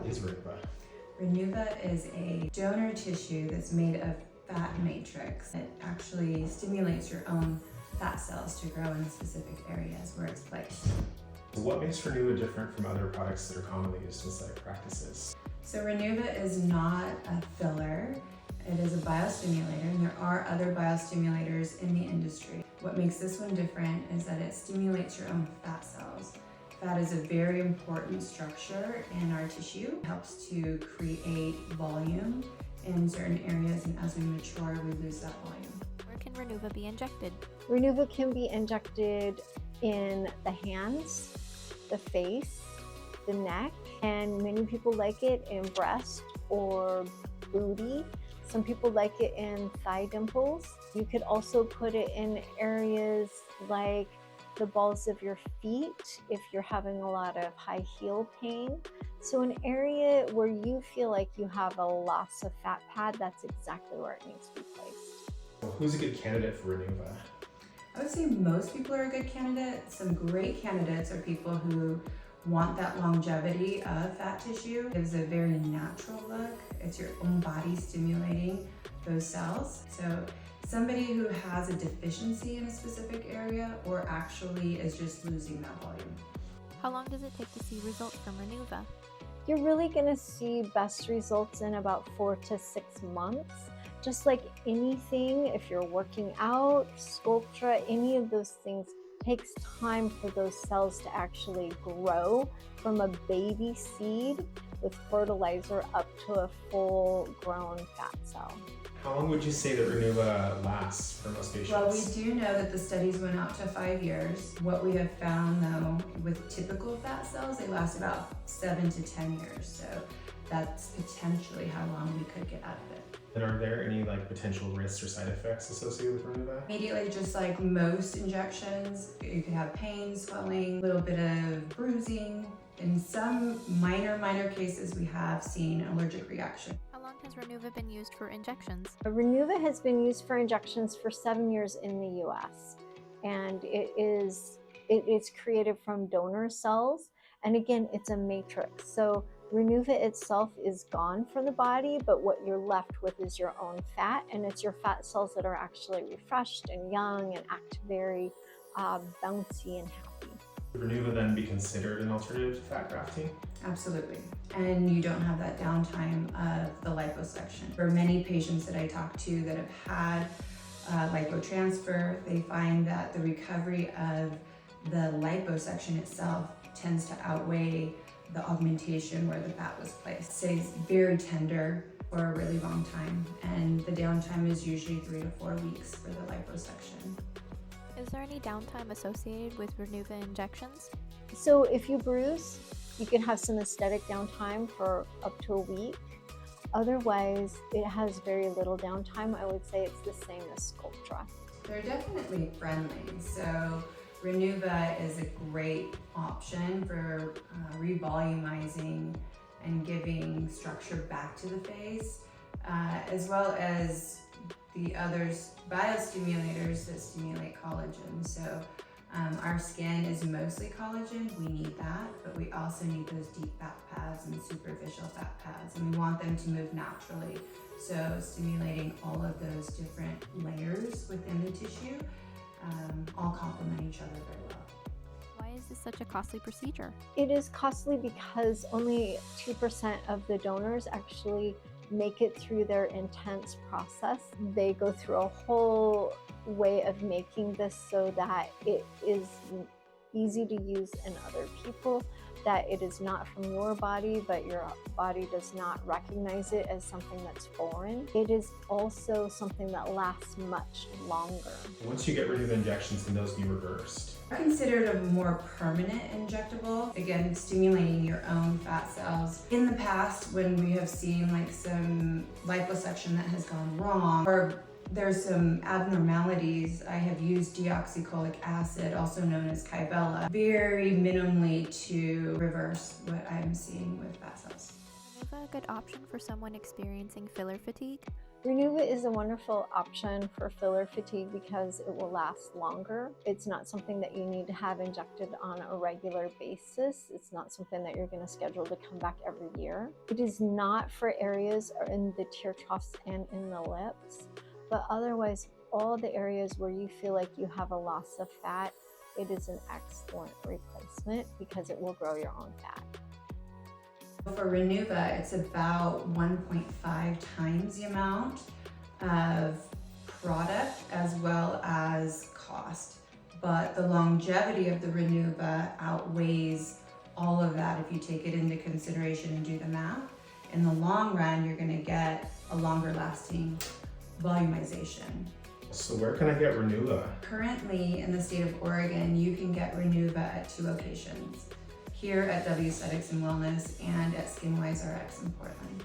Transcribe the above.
is Renuva? Renuva is a donor tissue that's made of fat matrix. It actually stimulates your own fat cells to grow in the specific areas where it's placed. So what makes Renuva different from other products that are commonly used in aesthetic practices? So Renuva is not a filler. It is a biostimulator, and there are other biostimulators in the industry. What makes this one different is that it stimulates your own fat cells. Fat is a very important structure in our tissue. It helps to create volume in certain areas, and as we mature, we lose that volume. Where can Renuva be injected? Renuva can be injected in the hands, the face, the neck, and many people like it in breast or booty. Some people like it in thigh dimples. You could also put it in areas like the balls of your feet if you're having a lot of high heel pain. So an area where you feel like you have a loss of fat pad, that's exactly where it needs to be placed. Well, who's a good candidate for Renuva? I would say most people are a good candidate. Some great candidates are people who want that longevity of fat tissue. It gives a very natural look. It's your own body stimulating those cells. So somebody who has a deficiency in a specific area or actually is just losing that volume. How long does it take to see results from Renuva? You're really gonna see best results in about 4 to 6 months. Just like anything, if you're working out, Sculptra, any of those things, takes time for those cells to actually grow from a baby seed with fertilizer up to a full grown fat cell. How long would you say that Renuva lasts for most patients? Well, we do know that the studies went out to 5 years. What we have found though, with typical fat cells, they last about 7 to 10 years. So that's potentially how long we could get out of it. And are there any potential risks or side effects associated with Renuva? Immediately, just like most injections, you could have pain, swelling, a little bit of bruising. In some minor cases, we have seen allergic reaction. How long has Renuva been used for injections? Renuva has been used for injections for 7 years in the US, and it is created from donor cells, and again, it's a matrix. So Renuva itself is gone from the body, but what you're left with is your own fat, and it's your fat cells that are actually refreshed and young and act very bouncy and happy. Would Renuva then be considered an alternative to fat grafting? Absolutely. And you don't have that downtime of the liposuction. For many patients that I talk to that have had lipotransfer, they find that the recovery of the liposuction itself tends to outweigh the augmentation where the fat was placed. It stays very tender for a really long time, and the downtime is usually 3 to 4 weeks for the liposuction. Is there any downtime associated with Renuva injections? So if you bruise, you can have some aesthetic downtime for up to a week. Otherwise, it has very little downtime. I would say it's the same as Sculptra. They're definitely friendly. So Renuva is a great option for revolumizing and giving structure back to the face, as well as the others biostimulators that stimulate collagen. So our skin is mostly collagen, we need that, but we also need those deep fat pads and superficial fat pads, and we want them to move naturally. So stimulating all of those different layers within the tissue all complement each other very well. Why is this such a costly procedure? It is costly because only 2% of the donors actually make it through their intense process. They go through a whole way of making this so that it is easy to use in other people, that it is not from your body, but your body does not recognize it as something that's foreign. It is also something that lasts much longer. Once you get Renuva injections, can those be reversed? Considered a more permanent injectable, again, stimulating your own fat cells. In the past, when we have seen some liposuction that has gone wrong, or there's some abnormalities, I have used deoxycholic acid, also known as Kybella, very minimally to reverse what I'm seeing with fat cells. Is Renuva a good option for someone experiencing filler fatigue? Renuva is a wonderful option for filler fatigue because it will last longer. It's not something that you need to have injected on a regular basis. It's not something that you're going to schedule to come back every year. It is not for areas in the tear troughs and in the lips, but otherwise all the areas where you feel like you have a loss of fat, it is an excellent replacement because it will grow your own fat. For Renuva, it's about 1.5 times the amount of product as well as cost. But the longevity of the Renuva outweighs all of that if you take it into consideration and do the math. In the long run, you're going to get a longer lasting volumization. So where can I get Renuva? Currently in the state of Oregon, you can get Renuva at 2 locations. Here at W Aesthetics and Wellness and at Skinwise RX in Portland.